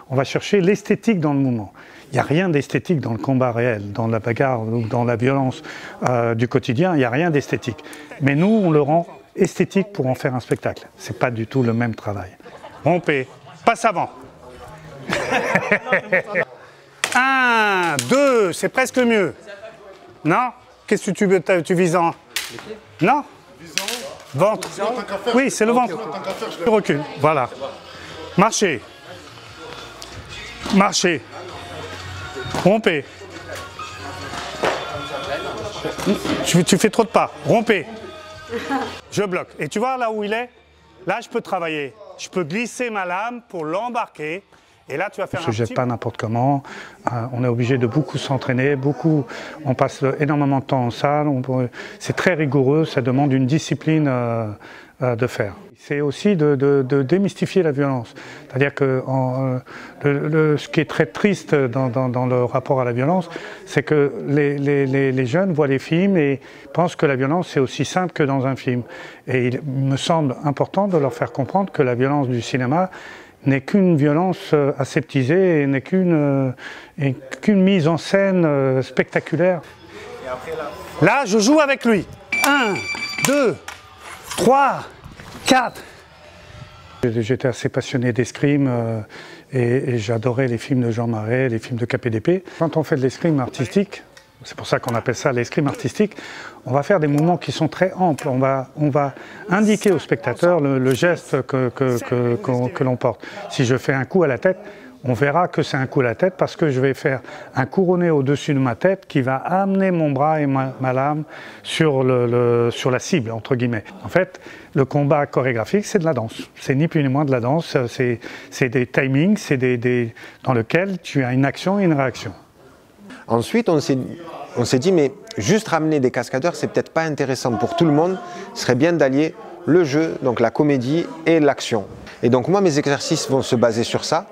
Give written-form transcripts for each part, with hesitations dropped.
on va chercher l'esthétique dans le mouvement. Il n'y a rien d'esthétique dans le combat réel, dans la bagarre ou dans la violence du quotidien, il n'y a rien d'esthétique. Mais nous, on le rend esthétique pour en faire un spectacle. Ce n'est pas du tout le même travail. Rompez, passe avant. 1, 2, c'est presque mieux. Non? Qu'est-ce que tu vises en? Non? Ventre. Oui, c'est le ventre. Je recule, voilà. Marchez. Marchez. Rompez. Tu fais trop de pas. Rompez. Je bloque. Et tu vois là où il est? Là, je peux travailler. Je peux glisser ma lame pour l'embarquer. Et là, tu vas faire un petit... On ne se jette pas n'importe comment. On est obligé de beaucoup s'entraîner. On passe énormément de temps en salle. C'est très rigoureux. Ça demande une discipline de faire. C'est aussi de démystifier la violence. C'est-à-dire que ce qui est très triste dans le rapport à la violence, c'est que les jeunes voient les films et pensent que la violence c'est aussi simple que dans un film. Et il me semble important de leur faire comprendre que la violence du cinéma n'est qu'une violence aseptisée et n'est qu'une mise en scène spectaculaire. Et après, là, je joue avec lui. 1, 2, 3, 4. J'étais assez passionné d'escrime et j'adorais les films de Jean Marais, les films de KPDP. Quand on fait de l'escrime artistique, c'est pour ça qu'on appelle ça l'escrime artistique, on va faire des mouvements qui sont très amples. On va indiquer au spectateur le geste que l'on porte. Si je fais un coup à la tête, on verra que c'est un coup à la tête parce que je vais faire un couronné au-dessus de ma tête qui va amener mon bras et ma lame sur la cible, entre guillemets. En fait, le combat chorégraphique, c'est de la danse. C'est ni plus ni moins de la danse. C'est des timings, dans lesquels tu as une action et une réaction. Ensuite, on s'est dit, mais juste ramener des cascadeurs, c'est peut-être pas intéressant pour tout le monde. Ce serait bien d'allier le jeu, donc la comédie et l'action. Et donc moi, mes exercices vont se baser sur ça,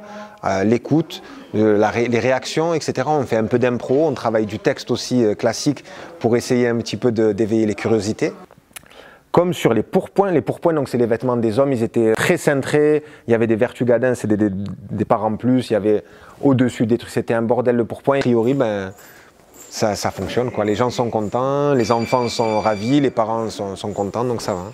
l'écoute, les réactions, etc. On fait un peu d'impro, on travaille du texte aussi classique pour essayer un petit peu d'éveiller les curiosités. Comme sur les pourpoints, donc c'est les vêtements des hommes, ils étaient très cintrés, il y avait des vertugadins, c'est des parts en plus, il y avait au-dessus des trucs, c'était un bordel de pourpoint. A priori, ben, ça fonctionne, quoi. Les gens sont contents, les enfants sont ravis, les parents sont contents, donc ça va.